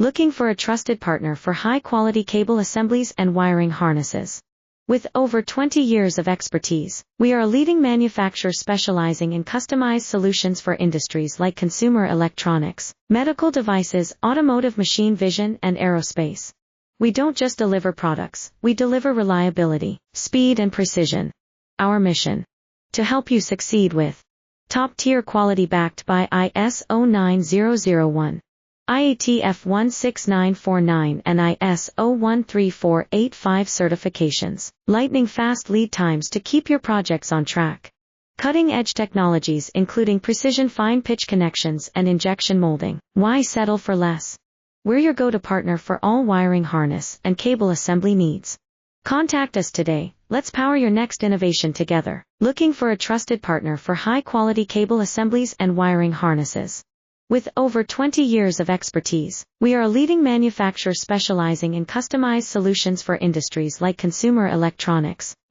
Looking for a trusted partner for high-quality cable assemblies and wiring harnesses? With over 20 years of expertise, we are a leading manufacturer specializing in customized solutions for industries like consumer electronics, medical devices, automotive machine vision, and aerospace. We don't just deliver products, we deliver reliability, speed, and precision. Our mission: to help you succeed with top-tier quality backed by ISO 9001. IATF 16949 and ISO 13485 certifications, lightning-fast lead times to keep your projects on track. Cutting-edge technologies including precision fine-pitch connections and injection molding. Why settle for less? We're your go-to partner for all wiring harness and cable assembly needs. Contact us today. Let's power your next innovation together. Looking for a trusted partner for high-quality cable assemblies and wiring harnesses? With over 20 years of expertise, we are a leading manufacturer specializing in customized solutions for industries like consumer electronics,